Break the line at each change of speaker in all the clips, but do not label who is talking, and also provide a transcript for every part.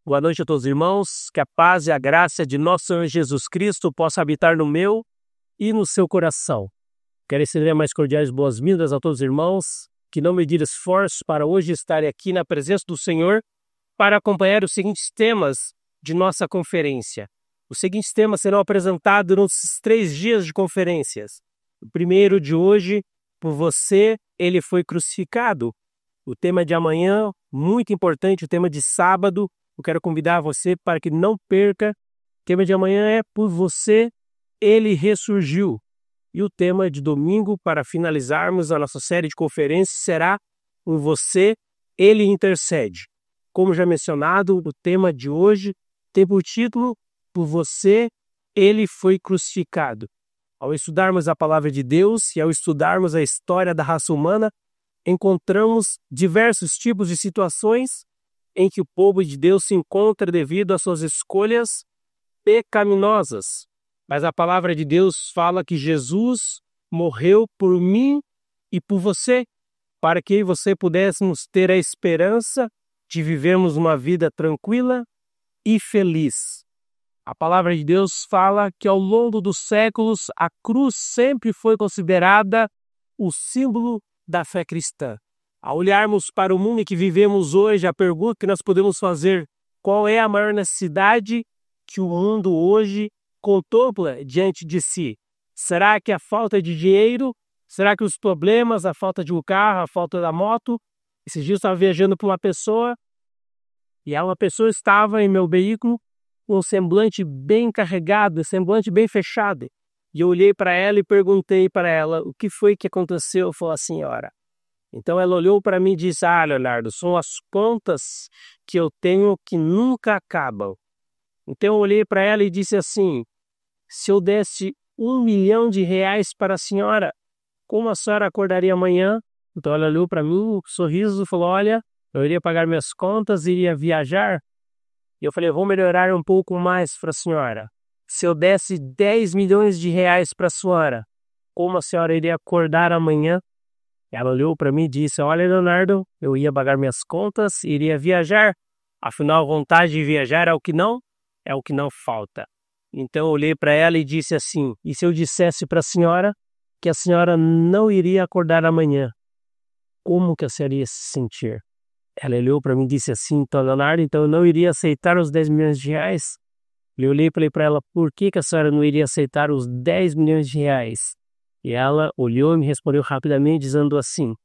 Boa noite a todos os irmãos, que a paz e a graça de nosso Senhor Jesus Cristo possa habitar no meu e no seu coração. Quero estender mais cordiais boas-vindas a todos os irmãos, que não medir esforço para hoje estarem aqui na presença do Senhor para acompanhar os seguintes temas de nossa conferência. Os seguintes temas serão apresentados nos 3 dias de conferências. O primeiro de hoje, por você, ele foi crucificado. O tema de amanhã, muito importante, o tema de sábado, eu quero convidar você para que não perca. O tema de amanhã é por você, ele ressurgiu. E o tema de domingo, para finalizarmos a nossa série de conferências, será por você, ele intercede. Como já mencionado, o tema de hoje tem por título, por você, ele foi crucificado. Ao estudarmos a palavra de Deus e ao estudarmos a história da raça humana, encontramos diversos tipos de situações em que o povo de Deus se encontra devido às suas escolhas pecaminosas. Mas a palavra de Deus fala que Jesus morreu por mim e por você, para que você pudéssemos ter a esperança de vivermos uma vida tranquila e feliz. A palavra de Deus fala que ao longo dos séculos a cruz sempre foi considerada o símbolo da fé cristã. Ao olharmos para o mundo em que vivemos hoje, a pergunta que nós podemos fazer: qual é a maior necessidade que o mundo hoje contempla diante de si? Será que a falta de dinheiro? Será que os problemas, a falta de um carro, a falta da moto? Esses dias eu estava viajando para uma pessoa e uma pessoa estava em meu veículo com um semblante bem carregado, um semblante bem fechado. E eu olhei para ela e perguntei para ela o que foi que aconteceu. Falou a senhora. Então ela olhou para mim e disse: Leonardo, são as contas que eu tenho que nunca acabam. Então eu olhei para ela e disse assim: se eu desse R$1 milhão para a senhora, como a senhora acordaria amanhã? Então ela olhou para mim, um sorriso, e falou: olha, eu iria pagar minhas contas, iria viajar. E eu falei: vou melhorar um pouco mais para a senhora. Se eu desse R$10 milhões para a senhora, como a senhora iria acordar amanhã? Ela olhou para mim e disse: olha, Leonardo, eu ia pagar minhas contas, iria viajar. Afinal, a vontade de viajar é o que não falta. Então eu olhei para ela e disse assim: e se eu dissesse para a senhora que a senhora não iria acordar amanhã, como que a senhora ia se sentir? Ela olhou para mim e disse assim: então, Leonardo, então eu não iria aceitar os R$10 milhões? Eu olhei e falei para ela: por que a senhora não iria aceitar os R$10 milhões? E ela olhou e me respondeu rapidamente dizendo assim: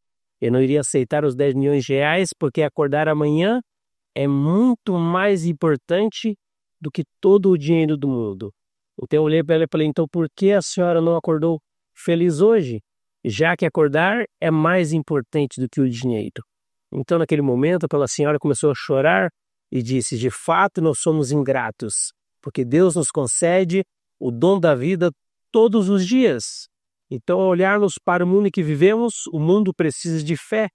eu não iria aceitar os R$10 milhões porque acordar amanhã é muito mais importante do que todo o dinheiro do mundo. Então eu olhei para ela e falei: então por que a senhora não acordou feliz hoje? Já que acordar é mais importante do que o dinheiro. Então naquele momento a senhora começou a chorar e disse: de fato nós somos ingratos, porque Deus nos concede o dom da vida todos os dias. Então, ao olharmos para o mundo em que vivemos, o mundo precisa de fé.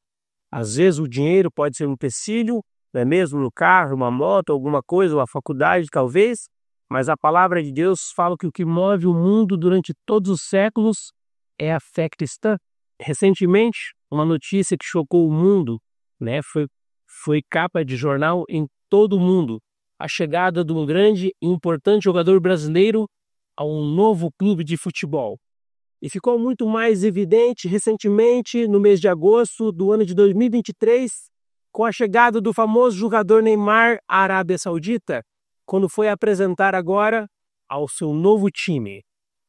Às vezes o dinheiro pode ser um empecilho, não é mesmo? No carro, uma moto, alguma coisa, uma faculdade talvez, mas a palavra de Deus fala que o que move o mundo durante todos os séculos é a fé cristã. Recentemente, uma notícia que chocou o mundo, foi capa de jornal em todo o mundo: a chegada de um grande e importante jogador brasileiro a um novo clube de futebol. E ficou muito mais evidente recentemente, no mês de agosto do ano de 2023, com a chegada do famoso jogador Neymar à Arábia Saudita, quando foi apresentar agora ao seu novo time.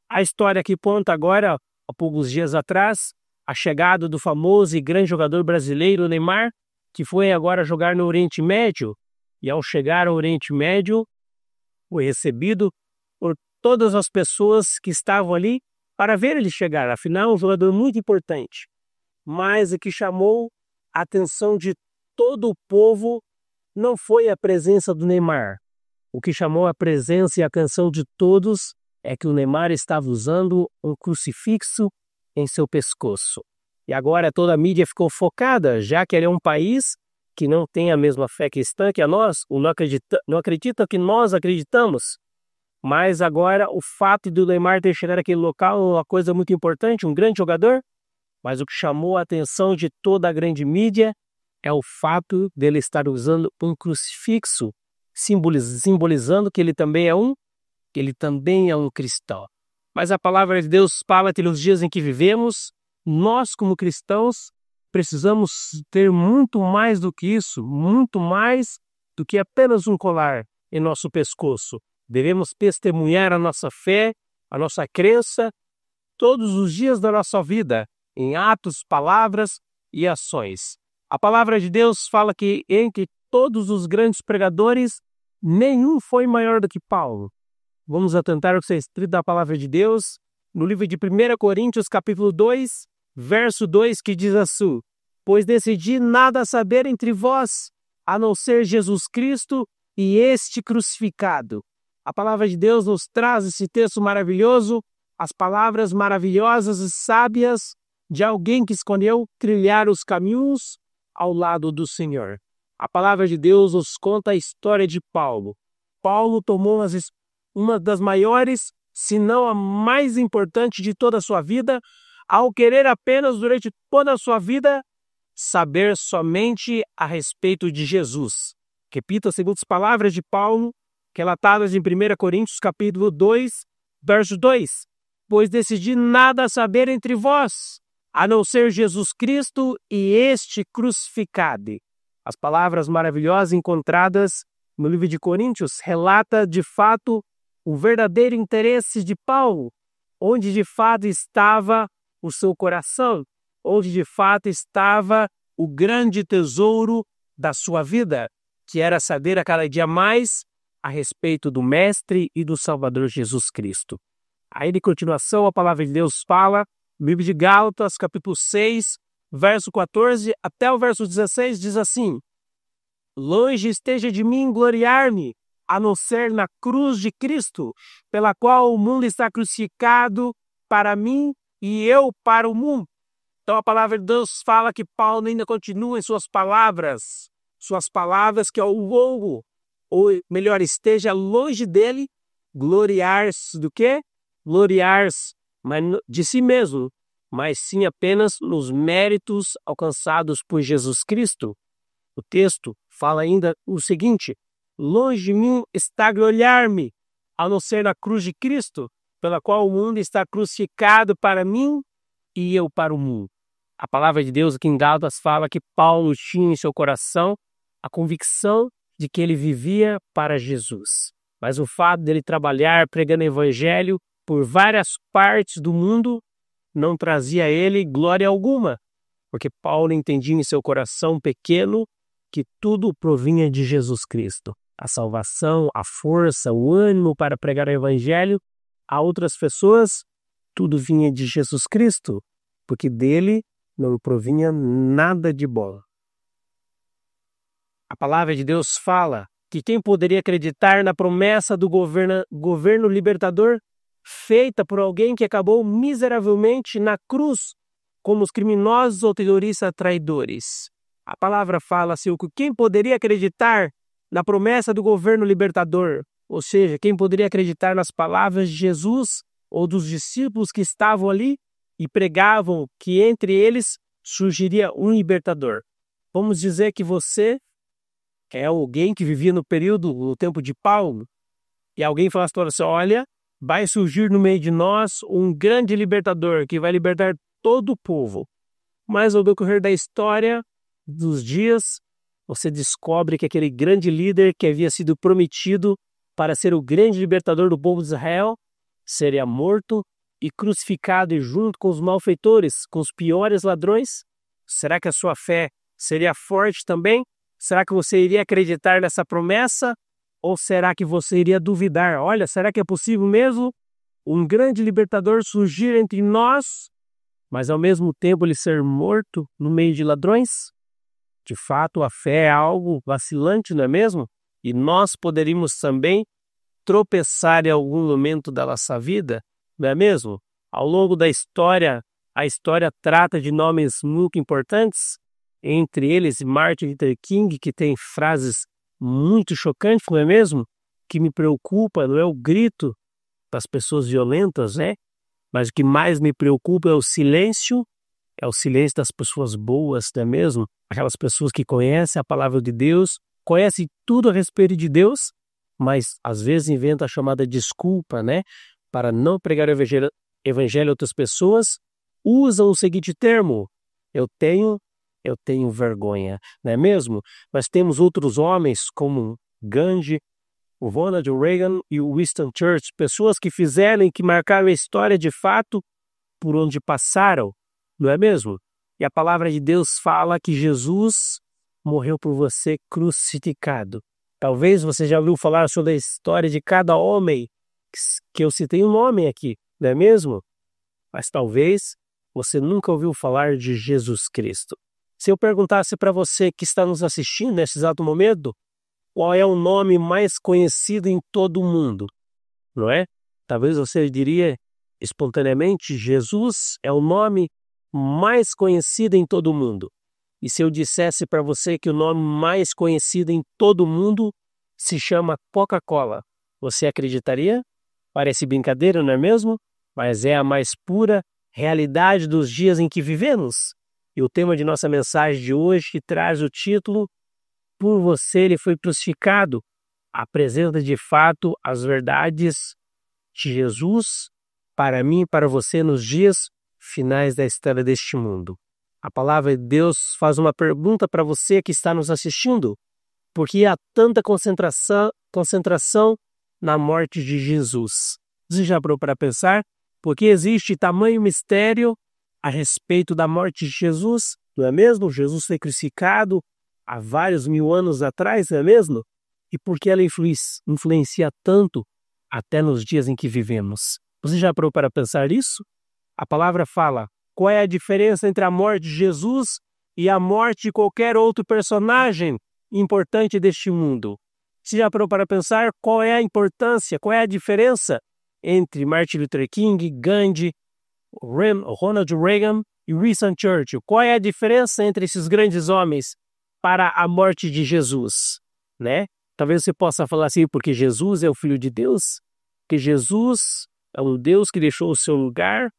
A história que conta agora, há poucos dias atrás, a chegada do famoso e grande jogador brasileiro Neymar, que foi agora jogar no Oriente Médio, e ao chegar ao Oriente Médio, foi recebido por todas as pessoas que estavam ali para ver ele chegar. Afinal, um jogador muito importante. Mas o que chamou a atenção de todo o povo não foi a presença do Neymar. O que chamou a presença e a atenção de todos é que o Neymar estava usando um crucifixo em seu pescoço. E agora toda a mídia ficou focada, já que ele é um país que não tem a mesma fé cristã que a nós, ou não acredita que nós acreditamos. Mas agora o fato do Neymar ter chegado naquele local é uma coisa muito importante, um grande jogador. Mas o que chamou a atenção de toda a grande mídia é o fato dele estar usando um crucifixo simbolizando que ele também é um cristão. Mas a palavra de Deus fala que nos dias em que vivemos, nós como cristãos precisamos ter muito mais do que isso, muito mais do que apenas um colar em nosso pescoço. Devemos testemunhar a nossa fé, a nossa crença, todos os dias da nossa vida, em atos, palavras e ações. A palavra de Deus fala que entre todos os grandes pregadores, nenhum foi maior do que Paulo. Vamos atentar ao que está escrito na palavra de Deus, no livro de 1 Coríntios, capítulo 2, verso 2, que diz assim: pois decidi nada saber entre vós, a não ser Jesus Cristo e este crucificado. A palavra de Deus nos traz esse texto maravilhoso, as palavras maravilhosas e sábias de alguém que escolheu trilhar os caminhos ao lado do Senhor. A palavra de Deus nos conta a história de Paulo. Paulo tomou uma das maiores, se não a mais importante de toda a sua vida, ao querer apenas durante toda a sua vida saber somente a respeito de Jesus. Repito as seguintes palavras de Paulo, relatadas em 1 Coríntios capítulo 2, verso 2. Pois decidi nada saber entre vós, a não ser Jesus Cristo e este crucificado. As palavras maravilhosas encontradas no livro de Coríntios relata de fato o verdadeiro interesse de Paulo, onde de fato estava o seu coração, onde de fato estava o grande tesouro da sua vida, que era saber a cada dia mais a respeito do Mestre e do Salvador Jesus Cristo. Aí, de continuação, a palavra de Deus fala, no livro de Gálatas, capítulo 6, verso 14 até o verso 16, diz assim: longe esteja de mim gloriar-me, a não ser na cruz de Cristo, pela qual o mundo está crucificado para mim e eu para o mundo. Então a palavra de Deus fala que Paulo ainda continua em suas palavras que ao longo, ou melhor, esteja longe dele, gloriar-se do quê? Gloriar-se de si mesmo, mas sim apenas nos méritos alcançados por Jesus Cristo. O texto fala ainda o seguinte: longe de mim está gloriar-me, a não ser na cruz de Cristo, pela qual o mundo está crucificado para mim e eu para o mundo. A palavra de Deus aqui em Gálatas fala que Paulo tinha em seu coração a convicção de que ele vivia para Jesus. Mas o fato dele trabalhar pregando o evangelho por várias partes do mundo não trazia a ele glória alguma, porque Paulo entendia em seu coração pequeno que tudo provinha de Jesus Cristo. A salvação, a força, o ânimo para pregar o evangelho a outras pessoas, tudo vinha de Jesus Cristo, porque dele não provinha nada de bom. A palavra de Deus fala que quem poderia acreditar na promessa do governo libertador feita por alguém que acabou miseravelmente na cruz como os criminosos ou terroristas traidores. A palavra fala assim, quem poderia acreditar na promessa do governo libertador, ou seja, quem poderia acreditar nas palavras de Jesus ou dos discípulos que estavam ali e pregavam que entre eles surgiria um libertador. Vamos dizer que você é alguém que vivia no tempo de Paulo, e alguém falasse assim, olha, vai surgir no meio de nós um grande libertador que vai libertar todo o povo. Mas ao decorrer da história, dos dias, você descobre que aquele grande líder que havia sido prometido para ser o grande libertador do povo de Israel seria morto e crucificado e junto com os malfeitores, com os piores ladrões? Será que a sua fé seria forte também? Será que você iria acreditar nessa promessa? Ou será que você iria duvidar? Olha, será que é possível mesmo um grande libertador surgir entre nós, mas ao mesmo tempo ele ser morto no meio de ladrões? De fato, a fé é algo vacilante, não é mesmo? E nós poderíamos também tropeçar em algum momento da nossa vida, não é mesmo? Ao longo da história, a história trata de nomes muito importantes, entre eles Martin Luther King, que tem frases muito chocantes, não é mesmo? Que me preocupa não é o grito das pessoas violentas, né? Mas o que mais me preocupa é o silêncio das pessoas boas, não é mesmo? Aquelas pessoas que conhecem a palavra de Deus, conhece tudo a respeito de Deus, mas às vezes inventa a chamada desculpa, né? Para não pregar o evangelho a outras pessoas, usam o seguinte termo: eu tenho vergonha, não é mesmo? Nós temos outros homens como Gandhi, o Ronald Reagan e o Winston Churchill, pessoas que fizeram e que marcaram a história de fato por onde passaram, não é mesmo? E a palavra de Deus fala que Jesus morreu por você crucificado. Talvez você já ouviu falar sobre a história de cada homem que eu citei um nome aqui, não é mesmo? Mas talvez você nunca ouviu falar de Jesus Cristo. Se eu perguntasse para você que está nos assistindo nesse exato momento, qual é o nome mais conhecido em todo o mundo, não é? Talvez você diria espontaneamente, Jesus é o nome mais conhecido em todo o mundo. E se eu dissesse para você que o nome mais conhecido em todo o mundo se chama Coca-Cola, você acreditaria? Parece brincadeira, não é mesmo? Mas é a mais pura realidade dos dias em que vivemos. E o tema de nossa mensagem de hoje traz o título: Por você ele foi crucificado. Apresenta de fato as verdades de Jesus para mim e para você nos dias finais da história deste mundo. A palavra de Deus faz uma pergunta para você que está nos assistindo: por que há tanta concentração na morte de Jesus? Você já parou para pensar? Por que existe tamanho mistério a respeito da morte de Jesus? Não é mesmo? Jesus foi crucificado há vários mil anos atrás, não é mesmo? E por que ela influencia tanto até nos dias em que vivemos? Você já parou para pensar nisso? A palavra fala: qual é a diferença entre a morte de Jesus e a morte de qualquer outro personagem importante deste mundo? Você já parou para pensar qual é a importância, qual é a diferença entre Martin Luther King, Gandhi, Ronald Reagan e Winston Churchill? Qual é a diferença entre esses grandes homens para a morte de Jesus, né? Talvez você possa falar assim, porque Jesus é o Filho de Deus, que Jesus é um Deus que deixou o seu lugar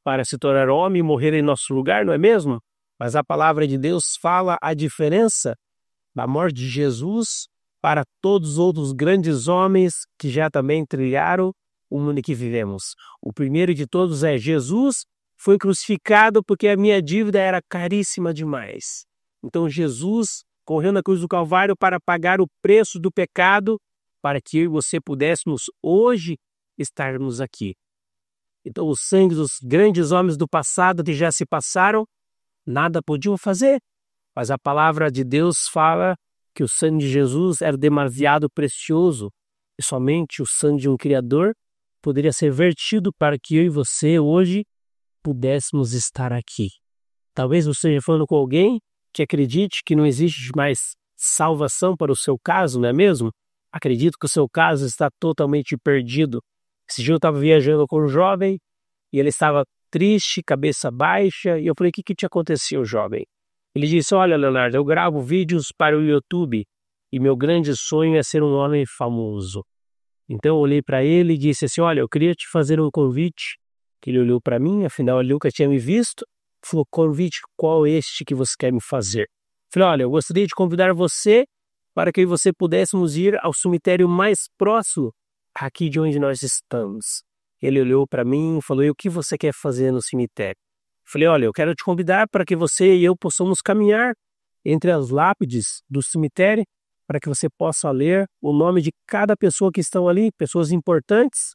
para se tornar homem e morrer em nosso lugar, não é mesmo? Mas a palavra de Deus fala a diferença da morte de Jesus para todos os outros grandes homens que já também trilharam o mundo em que vivemos. O primeiro de todos é: Jesus foi crucificado porque a minha dívida era caríssima demais. Então Jesus correu na cruz do Calvário para pagar o preço do pecado, para que eu e você pudéssemos hoje estarmos aqui. Então o sangue dos grandes homens do passado que já se passaram, nada podiam fazer. Mas a palavra de Deus fala que o sangue de Jesus era demasiado precioso e somente o sangue de um Criador poderia ser vertido para que eu e você hoje pudéssemos estar aqui. Talvez você esteja falando com alguém que acredite que não existe mais salvação para o seu caso, não é mesmo? Acredito que o seu caso está totalmente perdido. Esse dia eu estava viajando com um jovem e ele estava triste, cabeça baixa, e eu falei: o que te aconteceu, jovem? Ele disse: olha, Leonardo, eu gravo vídeos para o YouTube e meu grande sonho é ser um homem famoso. Então eu olhei para ele e disse assim: olha, eu queria te fazer um convite. Ele olhou para mim, afinal ele nunca tinha me visto. Falou: convite qual este que você quer me fazer? Falei: olha, eu gostaria de convidar você para que você pudéssemos ir ao cemitério mais próximo aqui de onde nós estamos. Ele olhou para mim e falou: e o que você quer fazer no cemitério? Falei: olha, eu quero te convidar para que você e eu possamos caminhar entre as lápides do cemitério para que você possa ler o nome de cada pessoa que estão ali, pessoas importantes,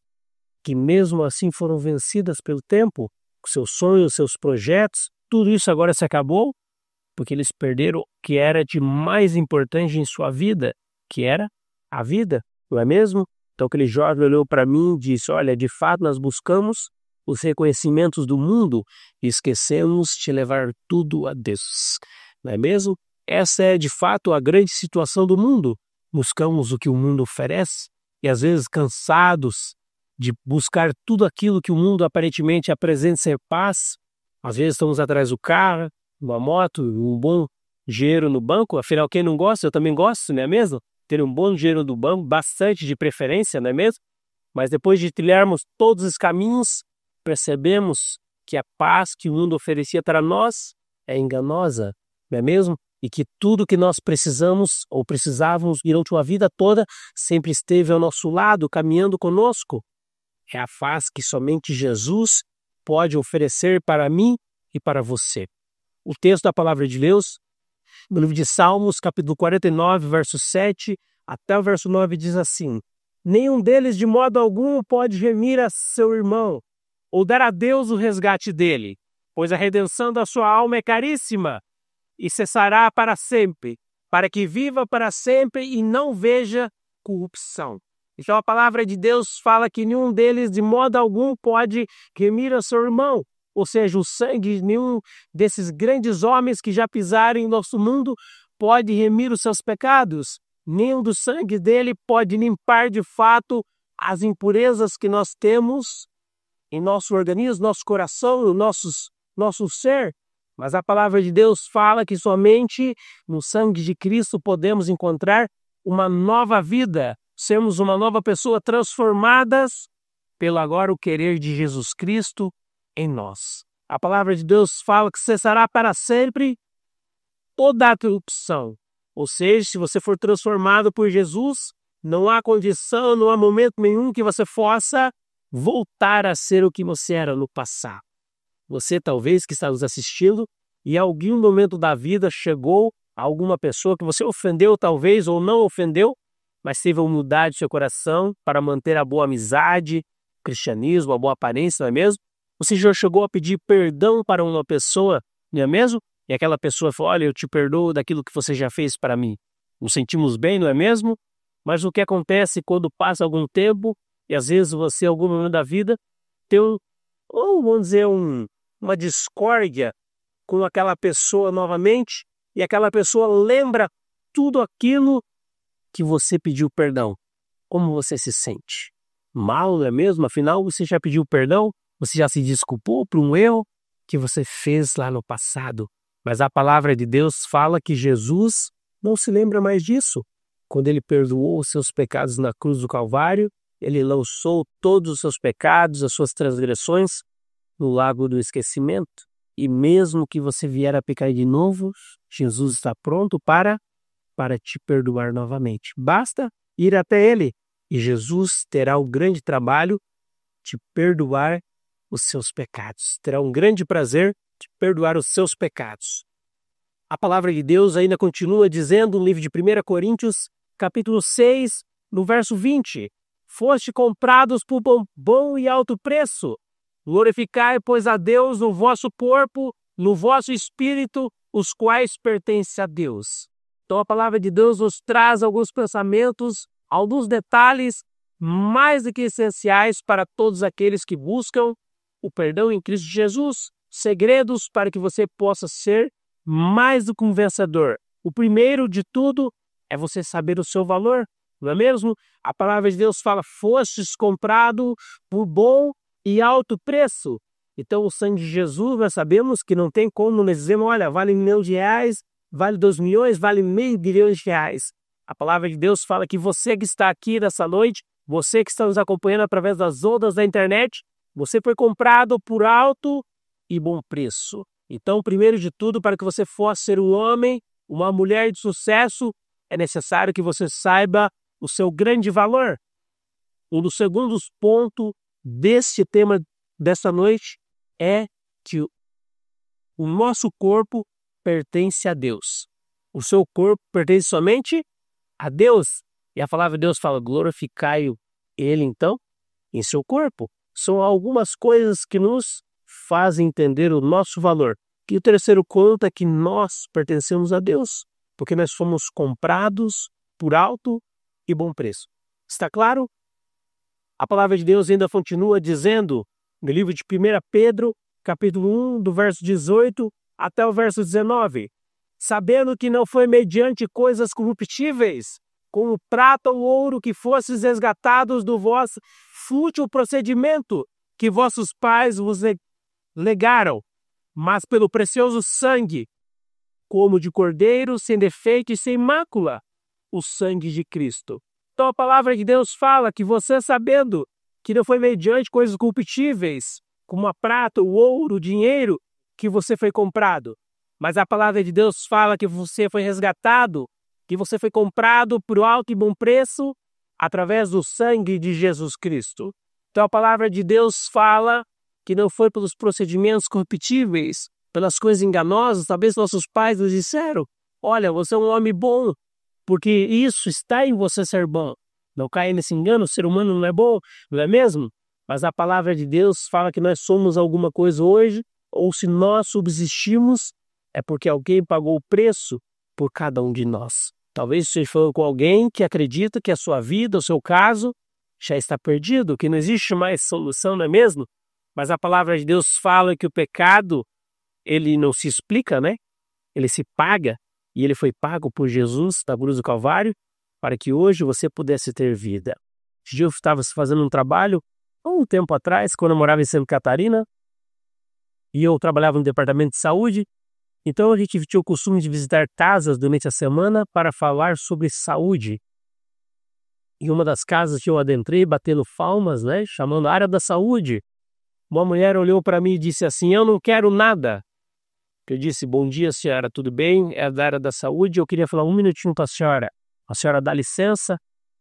que mesmo assim foram vencidas pelo tempo, seus sonhos, seus projetos, tudo isso agora se acabou, porque eles perderam o que era de mais importante em sua vida, que era a vida, não é mesmo? Então aquele jovem olhou para mim e disse: olha, de fato nós buscamos os reconhecimentos do mundo e esquecemos de levar tudo a Deus, não é mesmo? Essa é de fato a grande situação do mundo. Buscamos o que o mundo oferece e às vezes cansados de buscar tudo aquilo que o mundo aparentemente apresenta ser paz. Às vezes estamos atrás do carro, uma moto, um bom dinheiro no banco. Afinal, quem não gosta, eu também gosto, não é mesmo? Ter um bom dinheiro no banco, bastante de preferência, não é mesmo? Mas depois de trilharmos todos os caminhos, percebemos que a paz que o mundo oferecia para nós é enganosa, não é mesmo? e que tudo que nós precisamos ou precisávamos durante a vida toda sempre esteve ao nosso lado, caminhando conosco. É a paz que somente Jesus pode oferecer para mim e para você. O texto da palavra de Deus, no livro de Salmos, capítulo 49, verso 7 até o verso 9, diz assim: nenhum deles de modo algum pode remir a seu irmão, ou dar a Deus o resgate dele, pois a redenção da sua alma é caríssima, e cessará para sempre, para que viva para sempre e não veja corrupção. Então a palavra de Deus fala que nenhum deles de modo algum pode remir a seu irmão, ou seja, o sangue de nenhum desses grandes homens que já pisaram em nosso mundo pode remir os seus pecados. Nenhum do sangue dele pode limpar de fato as impurezas que nós temos em nosso organismo, nosso coração, nosso ser. Mas a palavra de Deus fala que somente no sangue de Cristo podemos encontrar uma nova vida, sermos uma nova pessoa transformadas pelo agora o querer de Jesus Cristo em nós. A palavra de Deus fala que cessará para sempre toda a corrupção. Ou seja, se você for transformado por Jesus, não há condição, não há momento nenhum que você possa voltar a ser o que você era no passado. Você talvez que está nos assistindo e em algum momento da vida chegou a alguma pessoa que você ofendeu talvez ou não ofendeu, mas teve a humildade do seu coração para manter a boa amizade, o cristianismo, a boa aparência, não é mesmo? Você já chegou a pedir perdão para uma pessoa, não é mesmo? E aquela pessoa falou: olha, eu te perdoo daquilo que você já fez para mim. Nos sentimos bem, não é mesmo? Mas o que acontece quando passa algum tempo e às vezes você, em algum momento da vida, tem ou vamos dizer, uma discórdia com aquela pessoa novamente e aquela pessoa lembra tudo aquilo que você pediu perdão. Como você se sente? Mal, não é mesmo? Afinal, você já pediu perdão? Você já se desculpou por um erro que você fez lá no passado? Mas a palavra de Deus fala que Jesus não se lembra mais disso. Quando ele perdoou os seus pecados na cruz do Calvário, ele lançou todos os seus pecados, as suas transgressões, no lago do esquecimento. E mesmo que você vier a pecar de novo, Jesus está pronto para te perdoar novamente. Basta ir até ele e Jesus terá o grande trabalho de perdoar os seus pecados. Terá um grande prazer de perdoar os seus pecados. A palavra de Deus ainda continua dizendo no livro de 1 Coríntios, capítulo 6, no verso 20: foste comprados por bom e alto preço. Glorificai, pois, a Deus no vosso corpo, no vosso espírito, os quais pertencem a Deus. Então a palavra de Deus nos traz alguns pensamentos, alguns detalhes mais do que essenciais para todos aqueles que buscam o perdão em Cristo Jesus. Segredos para que você possa ser mais do que um vencedor. O primeiro de tudo é você saber o seu valor, não é mesmo? A palavra de Deus fala: fostes comprado por bom e alto preço. Então o sangue de Jesus, nós sabemos que não tem como nós dizermos: olha, vale R$1.000.000, vale 2 milhões, vale R$500 milhões. A palavra de Deus fala que você que está aqui nessa noite, você que está nos acompanhando através das ondas da internet, você foi comprado por alto e bom preço. Então, primeiro de tudo, para que você possa ser um homem, uma mulher de sucesso, é necessário que você saiba o seu grande valor. Um dos segundos pontos deste tema dessa noite é que o nosso corpo pertence a Deus. O seu corpo pertence somente a Deus. E a palavra de Deus fala: glorificai ele então em seu corpo. São algumas coisas que nos fazem entender o nosso valor. E o terceiro ponto é que nós pertencemos a Deus, porque nós fomos comprados por alto e bom preço. Está claro? A palavra de Deus ainda continua dizendo, no livro de 1 Pedro, capítulo 1, do verso 18 até o verso 19, sabendo que não foi mediante coisas corruptíveis, como prata ou ouro, que fostes resgatados do vosso fútil procedimento que vossos pais vos legaram, mas pelo precioso sangue, como de cordeiro, sem defeito e sem mácula, o sangue de Cristo. Então a palavra de Deus fala que você, sabendo que não foi mediante coisas corruptíveis, como a prata, o ouro, o dinheiro, que você foi comprado, Mas a palavra de Deus fala que você foi resgatado, que você foi comprado por alto e bom preço através do sangue de Jesus Cristo. Então a palavra de Deus fala que não foi pelos procedimentos corruptíveis, pelas coisas enganosas. Talvez nossos pais nos disseram: olha, você é um homem bom, porque isso está em você ser bom. Não caia nesse engano, o ser humano não é bom, não é mesmo? Mas a palavra de Deus fala que nós somos alguma coisa hoje, ou se nós subsistimos, é porque alguém pagou o preço por cada um de nós. Talvez você falou com alguém que acredita que a sua vida, o seu caso, já está perdido, que não existe mais solução, não é mesmo? Mas a palavra de Deus fala que o pecado, ele não se explica, né? Ele se paga, e ele foi pago por Jesus na cruz do Calvário, para que hoje você pudesse ter vida. Esse dia eu estava fazendo um trabalho, há um tempo atrás, quando eu morava em Santa Catarina, e eu trabalhava no departamento de saúde. Então a gente tinha o costume de visitar casas durante a semana para falar sobre saúde. Em uma das casas que eu adentrei, batendo palmas, né, chamando a área da saúde, uma mulher olhou para mim e disse assim: eu não quero nada. Eu disse: bom dia, senhora, tudo bem? É da área da saúde, eu queria falar um minutinho com a senhora. A senhora dá licença?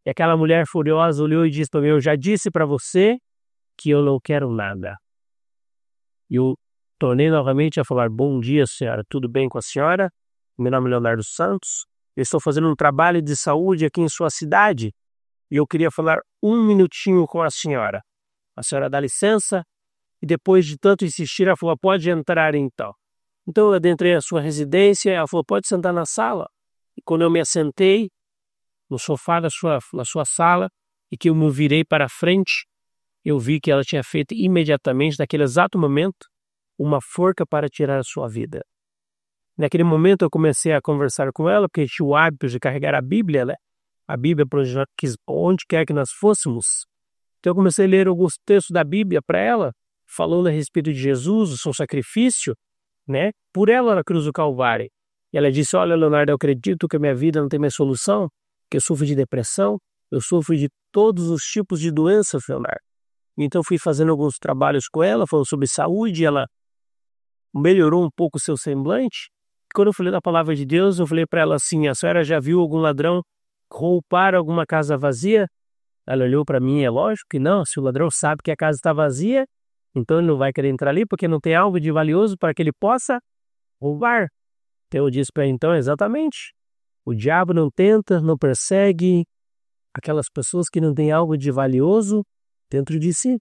E aquela mulher furiosa olhou e disse para mim: eu já disse para você que eu não quero nada. E eu tornei novamente a falar: bom dia, senhora, tudo bem com a senhora? Meu nome é Leonardo Santos, eu estou fazendo um trabalho de saúde aqui em sua cidade e eu queria falar um minutinho com a senhora. A senhora dá licença? E depois de tanto insistir, ela falou: pode entrar então. Então eu adentrei a sua residência, ela falou: pode sentar na sala. E quando eu me assentei no sofá da sua sala e que eu me virei para a frente, eu vi que ela tinha feito imediatamente, naquele exato momento, uma forca para tirar a sua vida. Naquele momento eu comecei a conversar com ela, porque tinha o hábito de carregar a Bíblia, né? A Bíblia para onde quer que nós fôssemos. Então eu comecei a ler alguns textos da Bíblia para ela, falando a respeito de Jesus, o seu sacrifício, né? Por ela na cruz do Calvário. E ela disse: olha, Leonardo, eu acredito que a minha vida não tem mais solução, que eu sofro de depressão, eu sofro de todos os tipos de doenças, Leonardo. Então fui fazendo alguns trabalhos com ela, falando sobre saúde, ela melhorou um pouco o seu semblante. E quando eu falei da palavra de Deus, eu falei para ela assim: a senhora já viu algum ladrão roubar alguma casa vazia? Ela olhou para mim: é lógico que não, se o ladrão sabe que a casa está vazia, então ele não vai querer entrar ali, porque não tem algo de valioso para que ele possa roubar. Então eu disse para ela: então, exatamente, o diabo não tenta, não persegue aquelas pessoas que não têm algo de valioso dentro de si.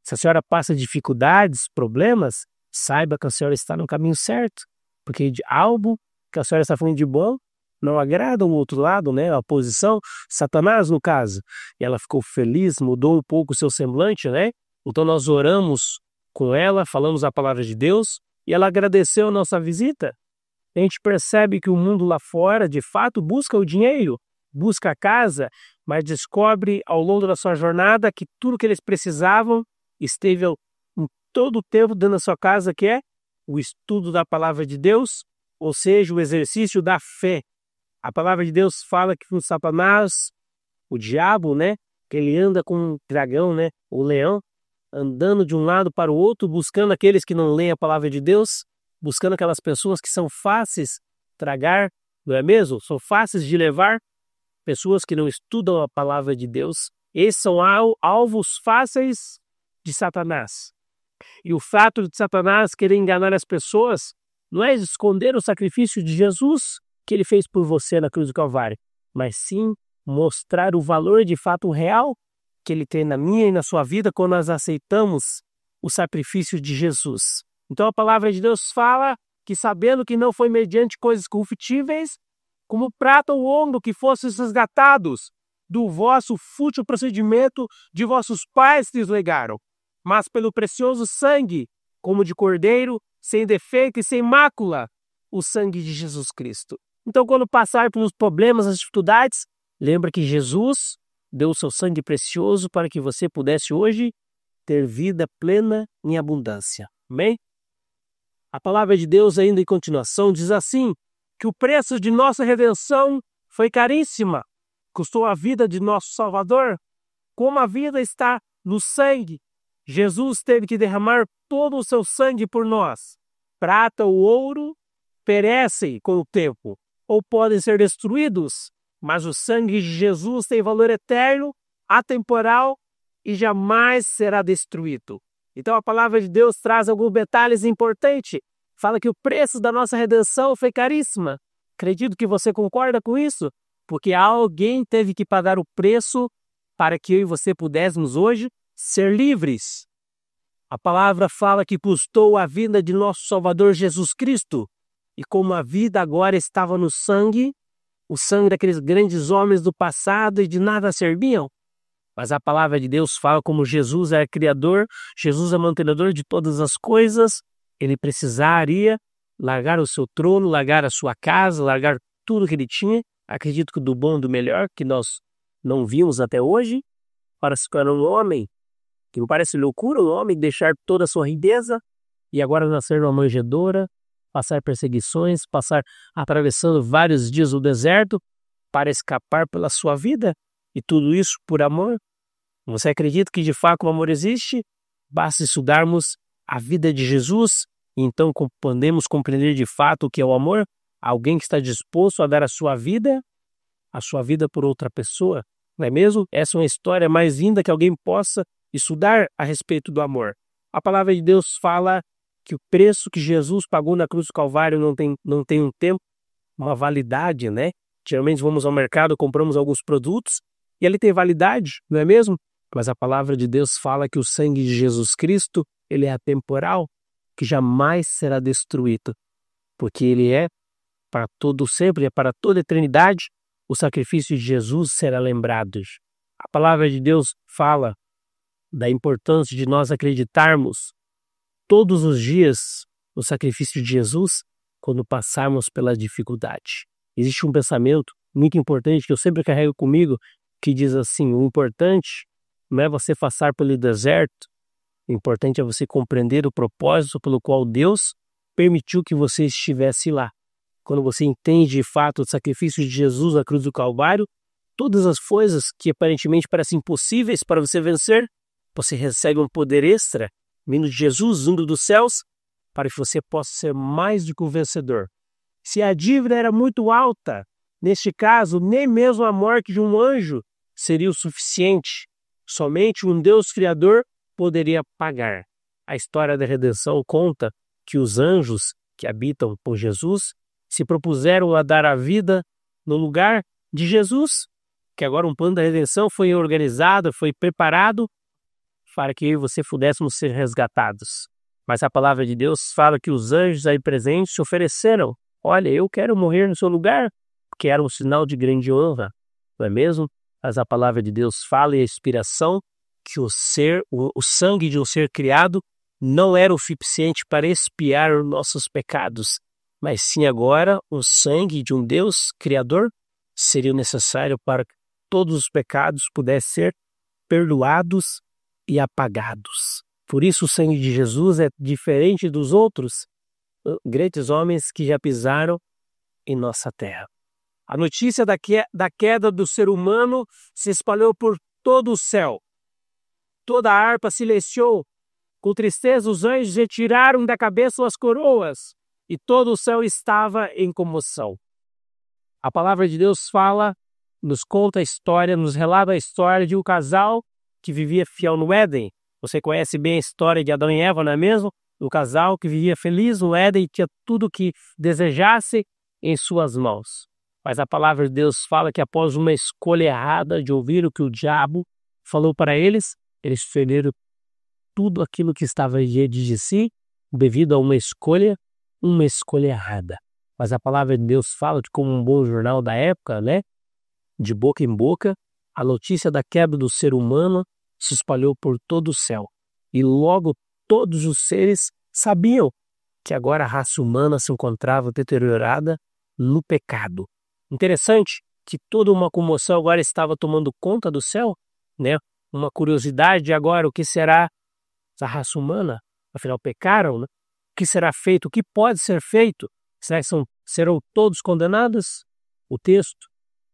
Se a senhora passa dificuldades, problemas, saiba que a senhora está no caminho certo, porque de algo que a senhora está falando de bom não agrada o outro lado, né? A oposição, Satanás no caso. E ela ficou feliz, mudou um pouco o seu semblante, né? Então nós oramos com ela, falamos a palavra de Deus e ela agradeceu a nossa visita. A gente percebe que o mundo lá fora, de fato, busca o dinheiro, busca a casa, mas descobre ao longo da sua jornada que tudo que eles precisavam esteve em todo o tempo dentro da sua casa, que é o estudo da palavra de Deus, ou seja, o exercício da fé. A palavra de Deus fala que o Satanás, o diabo, né, que ele anda com um dragão, né, o leão, andando de um lado para o outro, buscando aqueles que não leem a palavra de Deus, buscando aquelas pessoas que são fáceis de tragar, não é mesmo? São fáceis de levar, pessoas que não estudam a palavra de Deus. Esses são alvos fáceis de Satanás. E o fato de Satanás querer enganar as pessoas não é esconder o sacrifício de Jesus que ele fez por você na cruz do Calvário, mas sim mostrar o valor de fato real que ele tem na minha e na sua vida quando nós aceitamos o sacrifício de Jesus. Então a palavra de Deus fala que, sabendo que não foi mediante coisas corruptíveis, como prata ou ouro, que fosseis resgatados do vosso fútil procedimento de vossos pais que lhes legaram, mas pelo precioso sangue, como de cordeiro, sem defeito e sem mácula, o sangue de Jesus Cristo. Então, quando passar pelos problemas, as dificuldades, lembra que Jesus deu o seu sangue precioso para que você pudesse hoje ter vida plena em abundância. Amém? A palavra de Deus, ainda em continuação, diz assim, que o preço de nossa redenção foi caríssima, custou a vida de nosso Salvador. Como a vida está no sangue, Jesus teve que derramar todo o seu sangue por nós. Prata ou ouro perecem com o tempo ou podem ser destruídos, mas o sangue de Jesus tem valor eterno, atemporal e jamais será destruído. Então a palavra de Deus traz alguns detalhes importantes. Fala que o preço da nossa redenção foi caríssima. Acredito que você concorda com isso, porque alguém teve que pagar o preço para que eu e você pudéssemos hoje ser livres. A palavra fala que custou a vida de nosso Salvador Jesus Cristo. E como a vida agora estava no sangue, o sangue daqueles grandes homens do passado e de nada serviam. Mas a palavra de Deus fala como Jesus é Criador, Jesus é mantenedor de todas as coisas, ele precisaria largar o seu trono, largar a sua casa, largar tudo que ele tinha, acredito que do bom e do melhor, que nós não vimos até hoje, para se tornar um homem, que me parece loucura, um homem deixar toda a sua riqueza e agora nascer numa manjedoura, passar perseguições, passar atravessando vários dias o deserto para escapar pela sua vida, e tudo isso por amor. Você acredita que de fato o amor existe? Basta estudarmos a vida de Jesus, e então podemos compreender de fato o que é o amor. Alguém que está disposto a dar a sua vida por outra pessoa, não é mesmo? Essa é uma história mais linda que alguém possa estudar a respeito do amor. A palavra de Deus fala que o preço que Jesus pagou na cruz do Calvário não tem um tempo, uma validade, né? Geralmente vamos ao mercado, compramos alguns produtos e ele tem validade, não é mesmo? Mas a palavra de Deus fala que o sangue de Jesus Cristo, ele é atemporal, que jamais será destruído, porque ele é para todo sempre, é para toda a eternidade. O sacrifício de Jesus será lembrado. A palavra de Deus fala da importância de nós acreditarmos todos os dias no sacrifício de Jesus quando passarmos pela dificuldade. Existe um pensamento muito importante que eu sempre carrego comigo, que diz assim: o importante não é você passar pelo deserto, o importante é você compreender o propósito pelo qual Deus permitiu que você estivesse lá. Quando você entende de fato o sacrifício de Jesus na cruz do Calvário, todas as coisas que aparentemente parecem impossíveis para você vencer, você recebe um poder extra vindo de Jesus, vindo dos céus, para que você possa ser mais do que um vencedor. Se a dívida era muito alta, neste caso, nem mesmo a morte de um anjo seria o suficiente. Somente um Deus Criador poderia pagar. A história da redenção conta que os anjos que habitam com Jesus se propuseram a dar a vida no lugar de Jesus, que agora um plano da redenção foi organizado, foi preparado para que eu e você pudéssemos ser resgatados. Mas a palavra de Deus fala que os anjos aí presentes se ofereceram. Olha, eu quero morrer no seu lugar, porque era um sinal de grande honra, não é mesmo? Mas a palavra de Deus fala, e a inspiração, que o sangue de um ser criado não era o suficiente para expiar os nossos pecados, mas sim agora o sangue de um Deus Criador seria necessário para que todos os pecados pudessem ser perdoados e apagados. Por isso o sangue de Jesus é diferente dos outros grandes homens que já pisaram em nossa terra. A notícia da queda do ser humano se espalhou por todo o céu. Toda a harpa silenciou. Com tristeza os anjos retiraram da cabeça as coroas e todo o céu estava em comoção. A palavra de Deus fala, nos conta a história, nos relata a história de um casal que vivia fiel no Éden. Você conhece bem a história de Adão e Eva, não é mesmo? O casal que vivia feliz no Éden e tinha tudo o que desejasse em suas mãos. Mas a palavra de Deus fala que após uma escolha errada de ouvir o que o diabo falou para eles escolheram tudo aquilo que estava diante de si devido a uma escolha errada. Mas a palavra de Deus fala que, como um bom jornal da época, né, de boca em boca, a notícia da quebra do ser humano se espalhou por todo o céu. E logo todos os seres sabiam que agora a raça humana se encontrava deteriorada no pecado. Interessante que toda uma comoção agora estava tomando conta do céu, né? Uma curiosidade agora, o que será a raça humana? Afinal, pecaram, né? O que será feito? O que pode ser feito? Serão todos condenados? O texto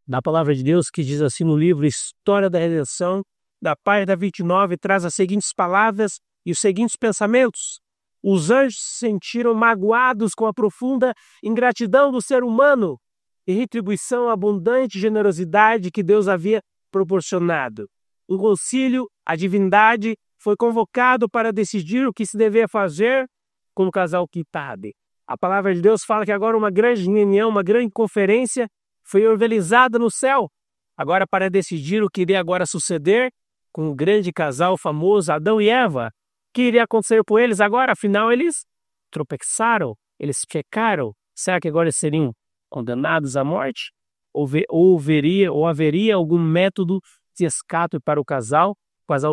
da palavra de Deus, que diz assim no livro História da Redenção, da página 29, traz as seguintes palavras e os seguintes pensamentos. Os anjos se sentiram magoados com a profunda ingratidão do ser humano e retribuição à abundante generosidade que Deus havia proporcionado. Um concílio, a divindade, foi convocado para decidir o que se devia fazer com o casal Kitade. A palavra de Deus fala que agora uma grande reunião, uma grande conferência foi organizada no céu, agora para decidir o que iria agora suceder com o grande casal famoso Adão e Eva. O que iria acontecer com eles agora? Afinal, eles tropeçaram, eles pecaram. Será que agora eles seriam condenados à morte? Ou haveria algum método de escape para o casal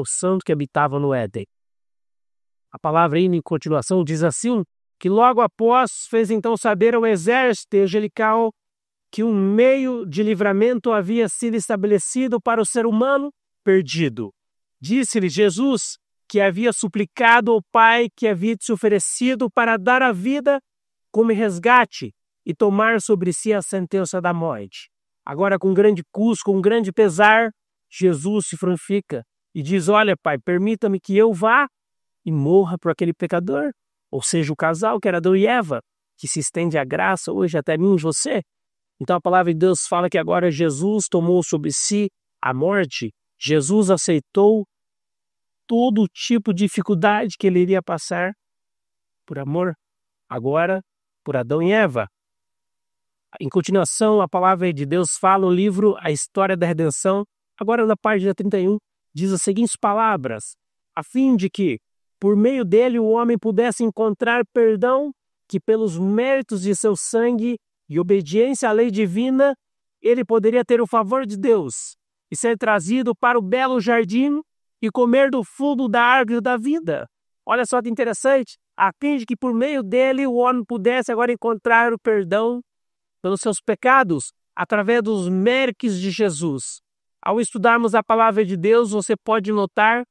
santo que habitava no Éden? A palavra aí, em continuação, diz assim, que logo após fez então saber ao exército angelical que um meio de livramento havia sido estabelecido para o ser humano perdido. Disse-lhe Jesus que havia suplicado ao Pai que havia se oferecido para dar a vida como resgate e tomar sobre si a sentença da morte. Agora, com grande custo, com grande pesar, Jesus se prontifica e diz, olha, Pai, permita-me que eu vá e morra por aquele pecador, ou seja, o casal que era Adão e Eva, que se estende a graça hoje até mim e você. Então a palavra de Deus fala que agora Jesus tomou sobre si a morte, Jesus aceitou todo tipo de dificuldade que ele iria passar por amor, agora por Adão e Eva. Em continuação, a palavra de Deus fala no livro A História da Redenção, agora na página 31, diz as seguintes palavras, a fim de que, por meio dele, o homem pudesse encontrar perdão, que pelos méritos de seu sangue e obediência à lei divina, ele poderia ter o favor de Deus e ser trazido para o belo jardim e comer do fruto da árvore da vida. Olha só que interessante, a fim de que por meio dele o homem pudesse agora encontrar o perdão pelos seus pecados, através dos méritos de Jesus. Ao estudarmos a palavra de Deus, você pode notar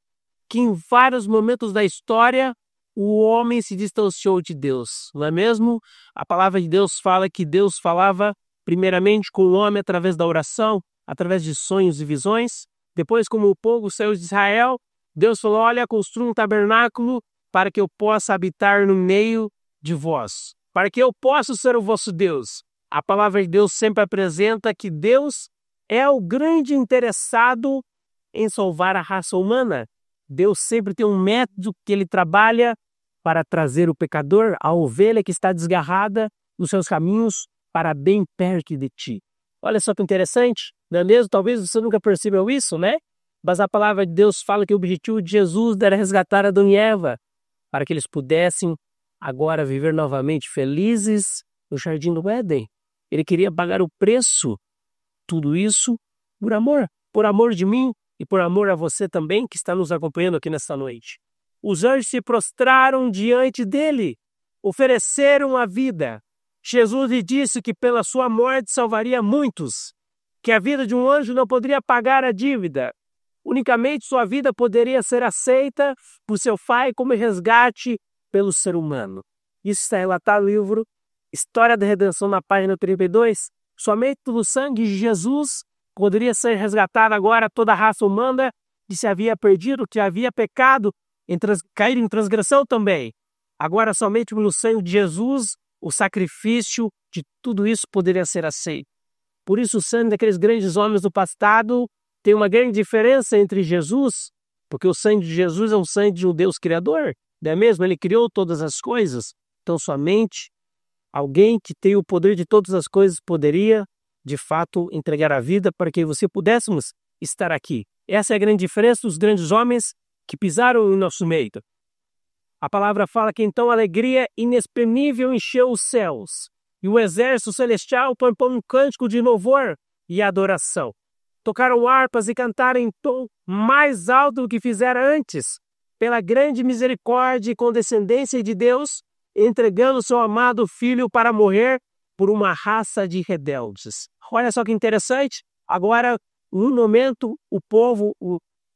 que em vários momentos da história, o homem se distanciou de Deus, não é mesmo? A palavra de Deus fala que Deus falava primeiramente com o homem através da oração, através de sonhos e visões. Depois, como o povo saiu de Israel, Deus falou, olha, construa um tabernáculo para que eu possa habitar no meio de vós, para que eu possa ser o vosso Deus. A palavra de Deus sempre apresenta que Deus é o grande interessado em salvar a raça humana. Deus sempre tem um método que ele trabalha para trazer o pecador, a ovelha que está desgarrada nos seus caminhos, para bem perto de ti. Olha só que interessante, não é mesmo? Talvez você nunca percebeu isso, né? Mas a palavra de Deus fala que o objetivo de Jesus era resgatar Adão e Eva, para que eles pudessem agora viver novamente felizes no jardim do Éden. Ele queria pagar o preço, tudo isso por amor de mim e por amor a você também que está nos acompanhando aqui nesta noite. Os anjos se prostraram diante dele, ofereceram a vida. Jesus lhe disse que pela sua morte salvaria muitos, que a vida de um anjo não poderia pagar a dívida. Unicamente sua vida poderia ser aceita por seu Pai como resgate pelo ser humano. Isso está relatado no livro História da Redenção, na página 32. Somente pelo sangue de Jesus poderia ser resgatada agora toda a raça humana que se havia perdido, que havia pecado, caído em transgressão também. Agora somente pelo sangue de Jesus o sacrifício de tudo isso poderia ser aceito. Por isso o sangue daqueles grandes homens do passado tem uma grande diferença entre Jesus, porque o sangue de Jesus é um sangue de um Deus criador, não é mesmo? Ele criou todas as coisas, então somente alguém que tem o poder de todas as coisas poderia, de fato, entregar a vida para que você pudéssemos estar aqui. Essa é a grande diferença dos grandes homens que pisaram em nosso meio. A palavra fala que então a alegria inexprimível encheu os céus, e o exército celestial tocou um cântico de louvor e adoração. Tocaram harpas e cantaram em tom mais alto do que fizeram antes, pela grande misericórdia e condescendência de Deus, entregando seu amado Filho para morrer por uma raça de rebeldes. Olha só que interessante. Agora, no momento, o povo,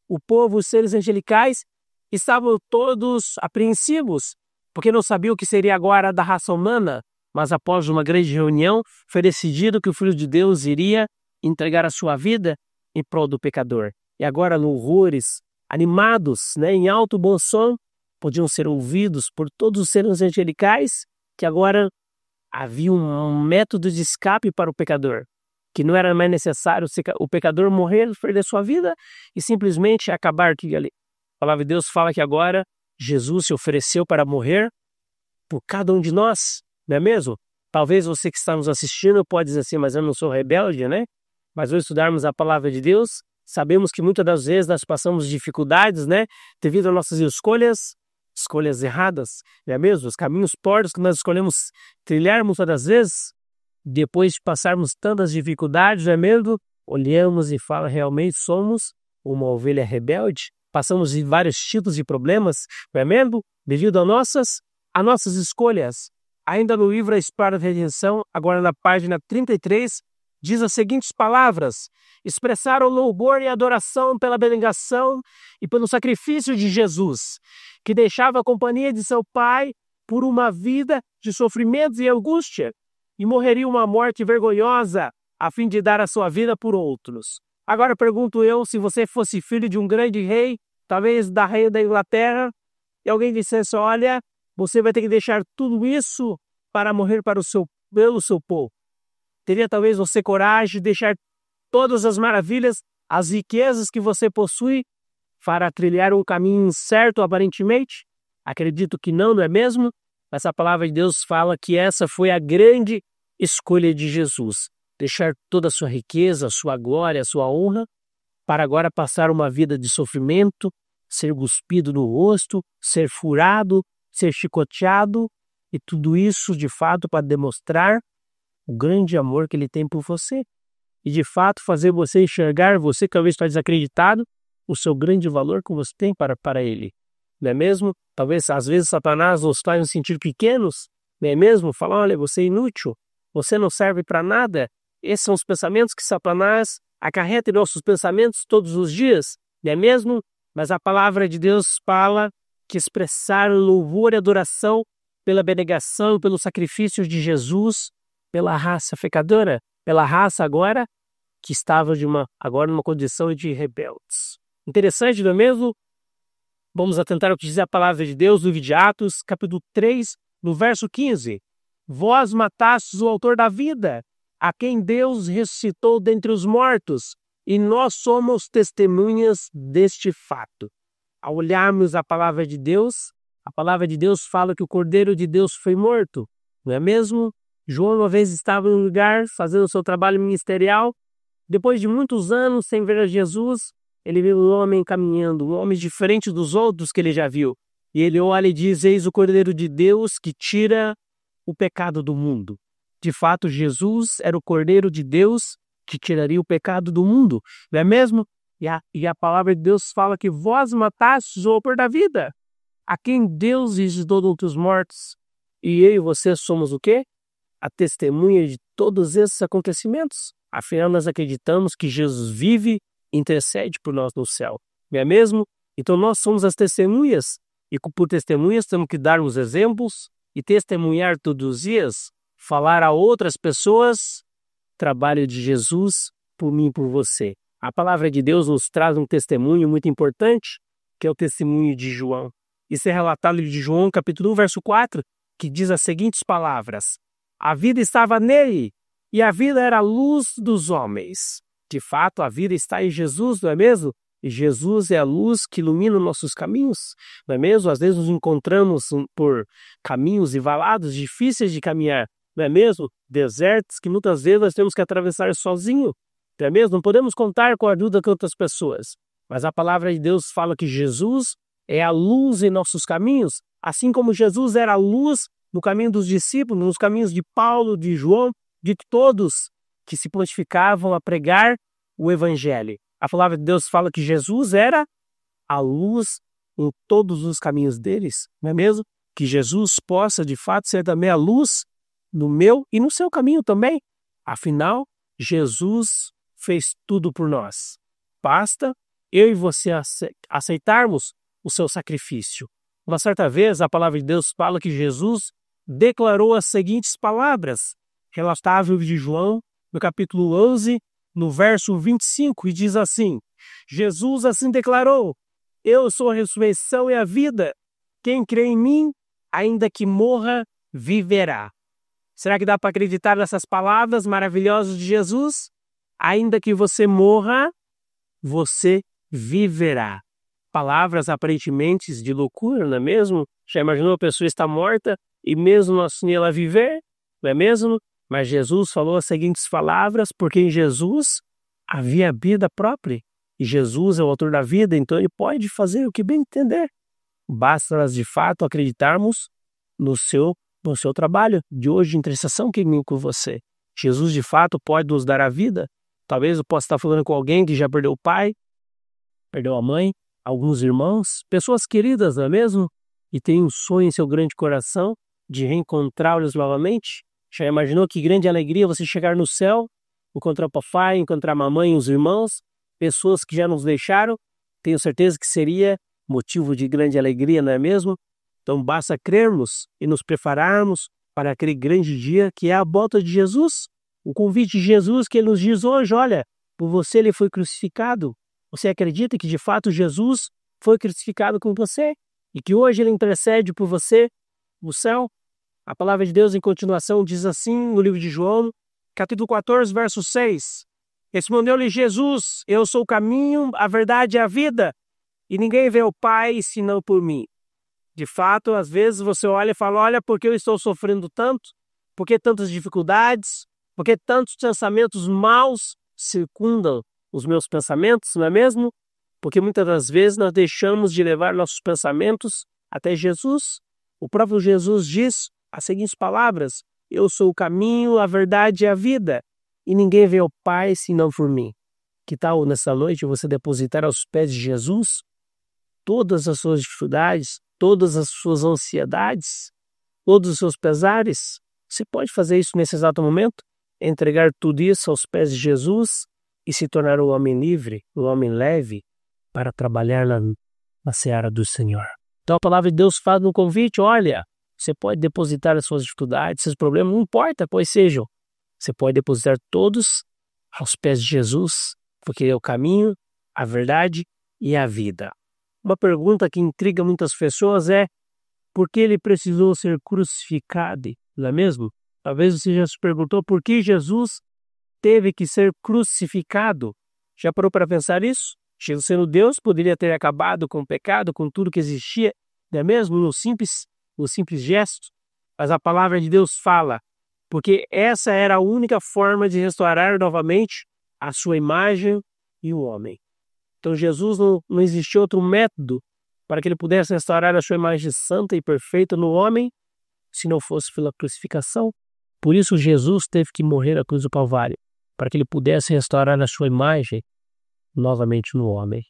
os seres angelicais, estavam todos apreensivos, porque não sabiam o que seria agora da raça humana, mas após uma grande reunião, foi decidido que o Filho de Deus iria entregar a sua vida em prol do pecador. E agora, louvores, animados, em alto bom som, podiam ser ouvidos por todos os seres angelicais, que agora havia um método de escape para o pecador, que não era mais necessário o pecador morrer, perder sua vida e simplesmente acabar aqui ali. A palavra de Deus fala que agora Jesus se ofereceu para morrer por cada um de nós, não é mesmo? Talvez você que está nos assistindo pode dizer assim, mas eu não sou rebelde, né? Mas ao estudarmos a palavra de Deus, sabemos que muitas das vezes nós passamos dificuldades, né? Devido às nossas escolhas erradas, não é mesmo? Os caminhos tortos que nós escolhemos trilhar muitas das vezes, depois de passarmos tantas dificuldades, não é mesmo? Olhamos e falamos, realmente somos uma ovelha rebelde? Passamos de vários tipos de problemas, não é mesmo? Devido às nossas escolhas. Ainda no livro A Espada da Redenção, agora na página 33, diz as seguintes palavras: expressaram louvor e adoração pela abnegação e pelo sacrifício de Jesus, que deixava a companhia de seu Pai por uma vida de sofrimentos e angústia, e morreria uma morte vergonhosa a fim de dar a sua vida por outros. Agora pergunto eu, se você fosse filho de um grande rei, talvez da rainha da Inglaterra, e alguém dissesse, olha, você vai ter que deixar tudo isso para morrer pelo seu povo. Teria talvez você coragem de deixar todas as maravilhas, as riquezas que você possui para trilhar um caminho certo aparentemente? Acredito que não, não é mesmo? Mas a palavra de Deus fala que essa foi a grande escolha de Jesus. Deixar toda a sua riqueza, a sua glória, a sua honra, para agora passar uma vida de sofrimento, ser cuspido no rosto, ser furado, ser chicoteado, e tudo isso de fato para demonstrar o grande amor que ele tem por você. E de fato fazer você enxergar, você que talvez está desacreditado, o seu grande valor que você tem para ele. Não é mesmo? Talvez às vezes Satanás nos faz nos sentir pequenos, não é mesmo? Fala, olha, você é inútil, você não serve para nada. Esses são os pensamentos que Satanás acarreta em nossos pensamentos todos os dias, não é mesmo? Mas a palavra de Deus fala que expressar louvor e adoração pela abnegação, pelo sacrifício de Jesus, pela raça pecadora, pela raça agora que estava agora numa condição de rebeldes. Interessante, não é mesmo? Vamos atentar ao que diz a palavra de Deus no livro de Atos, capítulo 3, no verso 15. Vós matastes o autor da vida, a quem Deus ressuscitou dentre os mortos, e nós somos testemunhas deste fato. Ao olharmos a palavra de Deus fala que o Cordeiro de Deus foi morto, não é mesmo? João uma vez estava em um lugar fazendo o seu trabalho ministerial. Depois de muitos anos sem ver a Jesus, ele viu um homem caminhando, um homem diferente dos outros que ele já viu. E ele olha e diz, eis o Cordeiro de Deus que tira o pecado do mundo. De fato, Jesus era o Cordeiro de Deus que tiraria o pecado do mundo, não é mesmo? E a palavra de Deus fala que vós matastes o autor da vida, a quem Deus ressuscitou dentre os mortos. E eu e você somos o quê? A testemunha de todos esses acontecimentos. Afinal, nós acreditamos que Jesus vive e intercede por nós no céu, não é mesmo? Então nós somos as testemunhas, e por testemunhas temos que darmos exemplos e testemunhar todos os dias, falar a outras pessoas, trabalho de Jesus por mim e por você. A palavra de Deus nos traz um testemunho muito importante, que é o testemunho de João. Isso é relatado de João, capítulo 1, verso 4, que diz as seguintes palavras: a vida estava nele, e a vida era a luz dos homens. De fato, a vida está em Jesus, não é mesmo? E Jesus é a luz que ilumina nossos caminhos, não é mesmo? Às vezes nos encontramos por caminhos e valados difíceis de caminhar, não é mesmo? Desertos que muitas vezes nós temos que atravessar sozinho, não é mesmo? Não podemos contar com a ajuda de outras pessoas. Mas a palavra de Deus fala que Jesus é a luz em nossos caminhos, assim como Jesus era a luz no caminho dos discípulos, nos caminhos de Paulo, de João, de todos que se prontificavam a pregar o Evangelho. A palavra de Deus fala que Jesus era a luz em todos os caminhos deles, não é mesmo? Que Jesus possa, de fato, ser também a luz no meu e no seu caminho também. Afinal, Jesus fez tudo por nós. Basta eu e você aceitarmos o seu sacrifício. Uma certa vez, a palavra de Deus fala que Jesus declarou as seguintes palavras, relatável de João, no capítulo 11, no verso 25, e diz assim: Jesus assim declarou: eu sou a ressurreição e a vida. Quem crê em mim, ainda que morra, viverá. Será que dá para acreditar nessas palavras maravilhosas de Jesus? Ainda que você morra, você viverá. Palavras aparentemente de loucura, não é mesmo? Já imaginou a pessoa estar morta e mesmo assim ela viver? Não é mesmo? Mas Jesus falou as seguintes palavras, porque em Jesus havia vida própria. E Jesus é o autor da vida, então ele pode fazer o que bem entender. Basta nós de fato acreditarmos no seu trabalho de hoje de intercessão que vem com você. Jesus de fato pode nos dar a vida. Talvez eu possa estar falando com alguém que já perdeu o pai, perdeu a mãe, alguns irmãos, pessoas queridas, não é mesmo? E tem um sonho em seu grande coração de reencontrá-los novamente. Já imaginou que grande alegria você chegar no céu, encontrar o papai, encontrar a mamãe e os irmãos, pessoas que já nos deixaram? Tenho certeza que seria motivo de grande alegria, não é mesmo? Então basta crermos e nos prepararmos para aquele grande dia que é a volta de Jesus. O convite de Jesus que ele nos diz hoje, olha, por você ele foi crucificado. Você acredita que de fato Jesus foi crucificado com você? E que hoje ele intercede por você no céu? A palavra de Deus em continuação diz assim no livro de João, capítulo 14, verso 6. Respondeu-lhe Jesus, eu sou o caminho, a verdade e a vida, e ninguém vê o Pai senão por mim. De fato, às vezes você olha e fala, olha, por que eu estou sofrendo tanto? Por que tantas dificuldades? Por que tantos pensamentos maus circundam os meus pensamentos, não é mesmo? Porque muitas das vezes nós deixamos de levar nossos pensamentos até Jesus. O próprio Jesus diz as seguintes palavras, eu sou o caminho, a verdade e a vida, e ninguém vê o Pai senão por mim. Que tal nessa noite você depositar aos pés de Jesus todas as suas dificuldades, todas as suas ansiedades, todos os seus pesares? Você pode fazer isso nesse exato momento? Entregar tudo isso aos pés de Jesus e se tornar um homem livre, um homem leve, para trabalhar na seara do Senhor. Então a palavra de Deus faz no convite, olha, você pode depositar as suas dificuldades, seus problemas, não importa quais sejam. Você pode depositar todos aos pés de Jesus, porque ele é o caminho, a verdade e a vida. Uma pergunta que intriga muitas pessoas é, por que ele precisou ser crucificado, não é mesmo? Talvez você já se perguntou por que Jesus teve que ser crucificado. Já parou para pensar isso? Jesus sendo Deus poderia ter acabado com o pecado, com tudo que existia, não é mesmo? No simples gesto. Mas a palavra de Deus fala, porque essa era a única forma de restaurar novamente a sua imagem e o homem. Então Jesus não existia outro método para que ele pudesse restaurar a sua imagem santa e perfeita no homem, se não fosse pela crucificação. Por isso Jesus teve que morrer na cruz do Calvário, para que ele pudesse restaurar a sua imagem novamente no homem.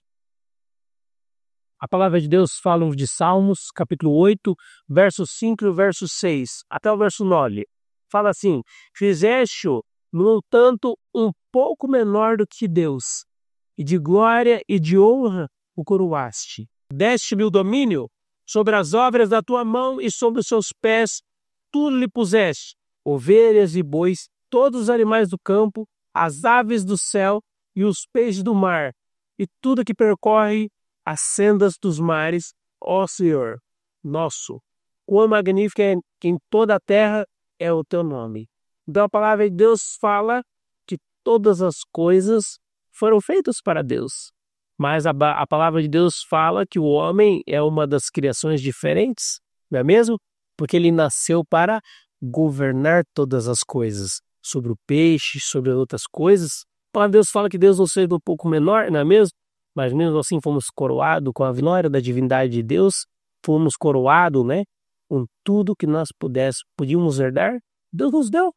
A palavra de Deus fala de Salmos, capítulo 8, verso 5 e verso 6, até o verso 9. Fala assim, fizeste-o, no tanto, um pouco menor do que Deus, e de glória e de honra o coroaste. Deste-me o domínio sobre as obras da tua mão e sobre os seus pés, tudo lhe puseste, ovelhas e bois, todos os animais do campo, as aves do céu e os peixes do mar, e tudo que percorre as sendas dos mares, ó Senhor, nosso. Quão magnífico é que em toda a terra é o teu nome. Então a palavra de Deus fala que todas as coisas foram feitas para Deus. Mas a palavra de Deus fala que o homem é uma das criações diferentes, não é mesmo? Porque ele nasceu para governar todas as coisas, sobre o peixe, sobre outras coisas. A palavra de Deus fala que Deus nos fez um pouco menor, não é mesmo? Mas mesmo assim fomos coroados com a glória da divindade de Deus, fomos coroados, né? Com tudo que nós podíamos herdar, Deus nos deu.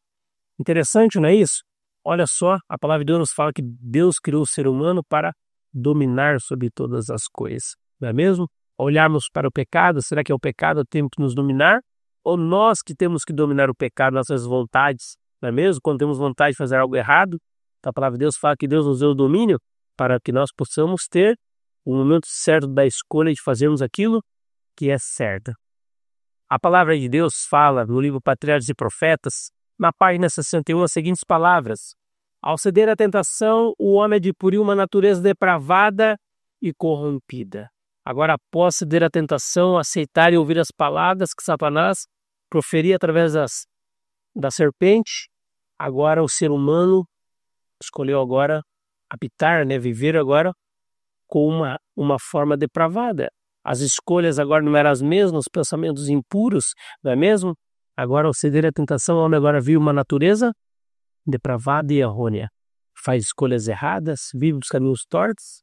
Interessante, não é isso? Olha só, a palavra de Deus nos fala que Deus criou o ser humano para dominar sobre todas as coisas, não é mesmo? Olharmos para o pecado, será que é o pecado que tem que nos dominar? Ou nós que temos que dominar o pecado, nossas vontades, não é mesmo? Quando temos vontade de fazer algo errado, a palavra de Deus fala que Deus nos deu o domínio para que nós possamos ter o momento certo da escolha de fazermos aquilo que é certo. A palavra de Deus fala no livro Patriarcas e Profetas, na página 61, as seguintes palavras. Ao ceder à tentação, o homem adquiriu uma natureza depravada e corrompida. Agora, após ceder à tentação, aceitar e ouvir as palavras que Satanás proferia através da serpente, agora o ser humano escolheu agora habitar, viver agora com uma forma depravada. As escolhas agora não eram as mesmas, os pensamentos impuros, não é mesmo? Agora, ao ceder à tentação, o homem agora viu uma natureza depravada e errônea. Faz escolhas erradas, vive os caminhos tortos,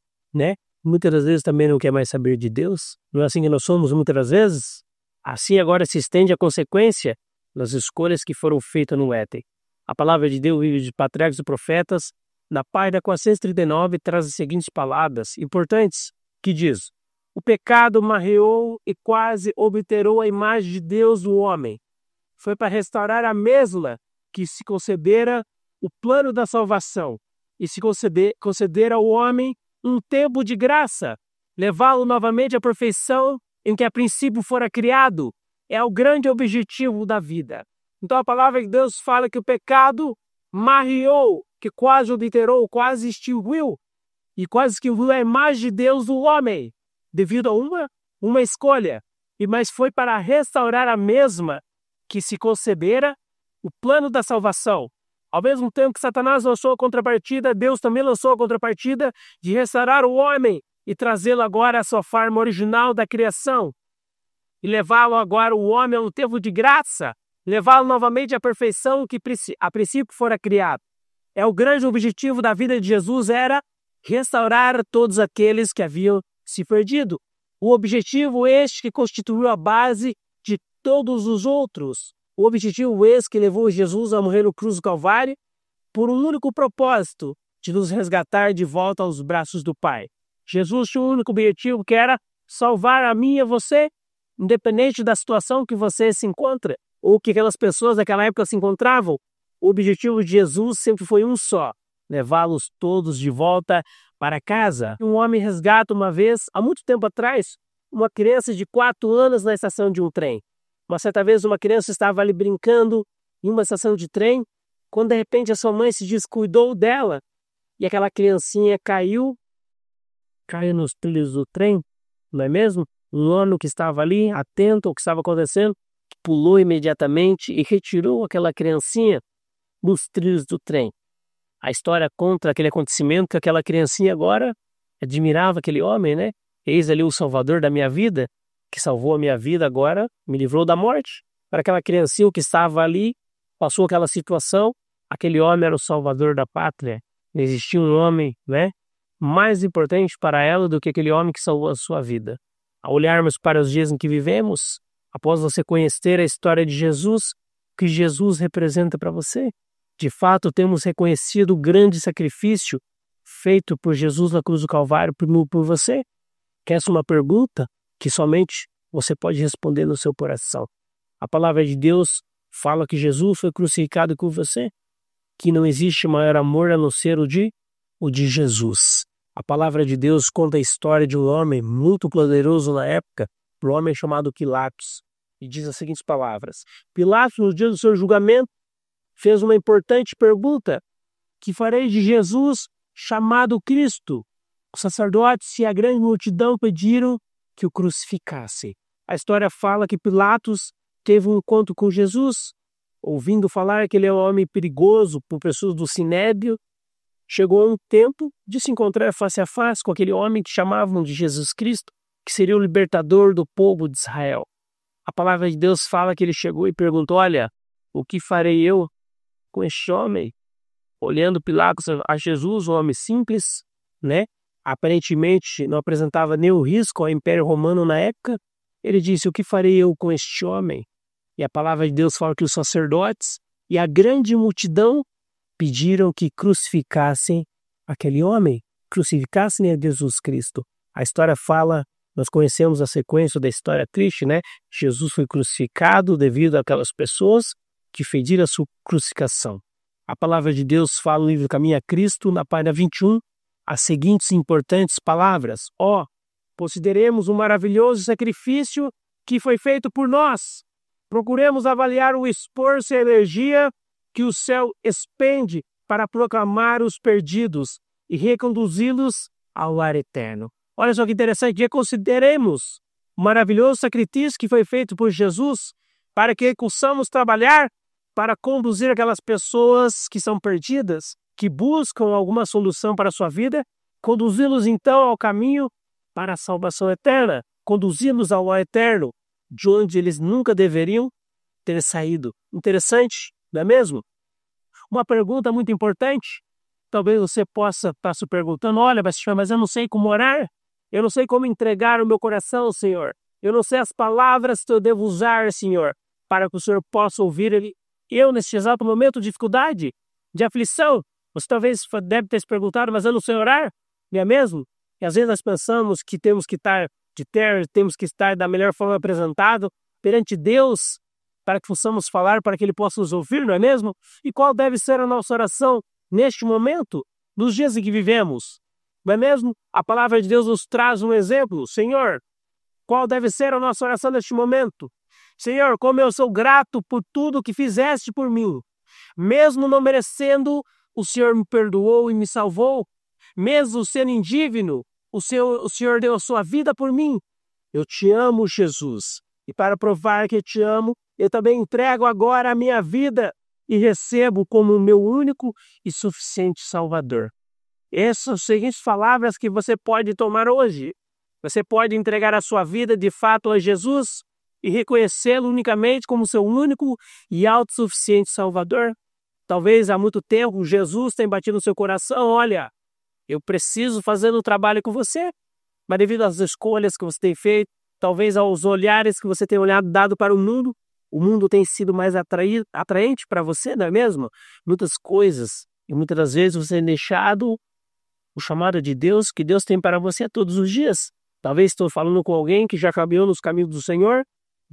Muitas das vezes também não quer mais saber de Deus. Não é assim que nós somos muitas das vezes? Assim agora se estende a consequência das escolhas que foram feitas no Éden. A palavra de Deus vive de patriarcas e profetas. Na página 439 traz as seguintes palavras importantes, que diz: o pecado marreou e quase obliterou a imagem de Deus do homem. Foi para restaurar a mesma que se concedera o plano da salvação e se conceder ao homem um tempo de graça, levá-lo novamente à perfeição em que a princípio fora criado, é o grande objetivo da vida. Então a palavra de Deus fala que o pecado marreou, que quase obliterou, quase extinguiu, e quase extinguiu a imagem de Deus do homem, devido a uma escolha, mas foi para restaurar a mesma que se concebera o plano da salvação. Ao mesmo tempo que Satanás lançou a contrapartida, Deus também lançou a contrapartida de restaurar o homem e trazê-lo agora à sua forma original da criação. E levá-lo agora, o homem, a um tempo de graça, levá-lo novamente à perfeição que a princípio fora criado. O grande objetivo da vida de Jesus era restaurar todos aqueles que haviam se perdido. O objetivo este que constituiu a base de todos os outros. O objetivo esse que levou Jesus a morrer no cruz do Calvário por um único propósito, de nos resgatar de volta aos braços do Pai. Jesus tinha um único objetivo, que era salvar a mim e a você, independente da situação que você se encontra, ou que aquelas pessoas daquela época se encontravam. O objetivo de Jesus sempre foi um só: levá-los todos de volta para casa. Um homem resgata uma vez, há muito tempo atrás, uma criança de 4 anos na estação de um trem. Uma certa vez uma criança estava ali brincando em uma estação de trem, quando de repente a sua mãe se descuidou dela e aquela criancinha caiu nos trilhos do trem, não é mesmo? Um nono que estava ali, atento ao que estava acontecendo, pulou imediatamente e retirou aquela criancinha dos trilhos do trem. A história conta aquele acontecimento, que aquela criancinha agora admirava aquele homem, Eis ali o salvador da minha vida, que salvou a minha vida agora, me livrou da morte. Para aquela criancinha que estava ali, passou aquela situação, aquele homem era o salvador da pátria. Não existia um homem, mais importante para ela do que aquele homem que salvou a sua vida. Ao olharmos para os dias em que vivemos, após você conhecer a história de Jesus, o que Jesus representa para você, de fato temos reconhecido o grande sacrifício feito por Jesus na cruz do Calvário por você? Que essa é uma pergunta que somente você pode responder no seu coração. A palavra de Deus fala que Jesus foi crucificado por você, que não existe maior amor a não ser o de Jesus. A palavra de Deus conta a história de um homem muito poderoso na época, um homem chamado Pilatos, e diz as seguintes palavras: Pilatos, no dia do seu julgamento, fez uma importante pergunta: que farei de Jesus chamado Cristo? Os sacerdotes e a grande multidão pediram que o crucificassem. A história fala que Pilatos teve um encontro com Jesus, ouvindo falar que ele é um homem perigoso por pessoas do Sinédrio. Chegou um tempo de se encontrar face a face com aquele homem que chamavam de Jesus Cristo, que seria o libertador do povo de Israel. A palavra de Deus fala que ele chegou e perguntou: olha, o que farei eu com este homem? Olhando Pilatos a Jesus, um homem simples, aparentemente não apresentava nenhum risco ao Império Romano na época, ele disse: o que farei eu com este homem? E a palavra de Deus fala que os sacerdotes e a grande multidão pediram que crucificassem aquele homem, crucificassem a Jesus Cristo. A história fala, nós conhecemos a sequência da história triste, Jesus foi crucificado devido àquelas pessoas que pediram a sua crucificação. A palavra de Deus fala no livro Caminho a Cristo, na página 21, as seguintes importantes palavras: consideremos um maravilhoso sacrifício que foi feito por nós. Procuremos avaliar o esforço e a energia que o céu expende para proclamar os perdidos e reconduzi-los ao lar eterno. Olha só que interessante, consideremos o maravilhoso sacrifício que foi feito por Jesus para que possamos trabalhar para conduzir aquelas pessoas que são perdidas, que buscam alguma solução para a sua vida, conduzi-los então ao caminho para a salvação eterna, conduzi-los ao eterno, de onde eles nunca deveriam ter saído. Interessante, não é mesmo? Uma pergunta muito importante, talvez você possa estar se perguntando, olha, mas eu não sei como orar, eu não sei como entregar o meu coração, Senhor, eu não sei as palavras que eu devo usar, Senhor, para que o Senhor possa ouvir eu neste exato momento de dificuldade, de aflição. Você talvez deve ter se perguntado, mas eu não sei orar, não é mesmo? E às vezes nós pensamos que temos que estar de terno, temos que estar da melhor forma apresentado perante Deus, para que possamos falar, para que Ele possa nos ouvir, não é mesmo? E qual deve ser a nossa oração neste momento, nos dias em que vivemos? Não é mesmo? A palavra de Deus nos traz um exemplo. Senhor, qual deve ser a nossa oração neste momento? Senhor, como eu sou grato por tudo que fizeste por mim. Mesmo não merecendo, o Senhor me perdoou e me salvou. Mesmo sendo indigno, o Senhor deu a sua vida por mim. Eu te amo, Jesus. E para provar que eu te amo, eu também entrego agora a minha vida e recebo como o meu único e suficiente Salvador. Essas são as seguintes palavras que você pode tomar hoje. Você pode entregar a sua vida de fato a Jesus e reconhecê-lo unicamente como seu único e autossuficiente Salvador. Talvez há muito tempo Jesus tenha batido no seu coração, olha, eu preciso fazer um trabalho com você, mas devido às escolhas que você tem feito, talvez aos olhares que você tem dado para o mundo tem sido mais atraente para você, não é mesmo? Muitas coisas, e muitas das vezes você tem deixado o chamado de Deus que Deus tem para você todos os dias. Talvez estou falando com alguém que já caminhou nos caminhos do Senhor,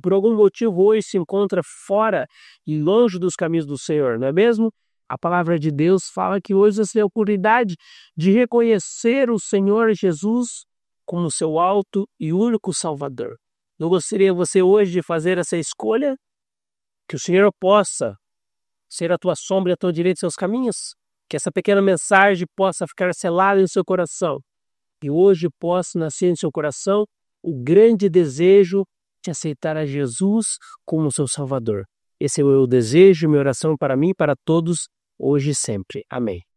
por algum motivo hoje se encontra fora e longe dos caminhos do Senhor, não é mesmo? A palavra de Deus fala que hoje você tem a oportunidade de reconhecer o Senhor Jesus como seu alto e único Salvador. Não gostaria você hoje de fazer essa escolha? Que o Senhor possa ser a tua sombra e a tua direita em seus caminhos? Que essa pequena mensagem possa ficar selada em seu coração. E hoje possa nascer em seu coração o grande desejo de aceitar a Jesus como seu Salvador. Esse é o meu desejo, minha oração para mim e para todos, hoje e sempre. Amém.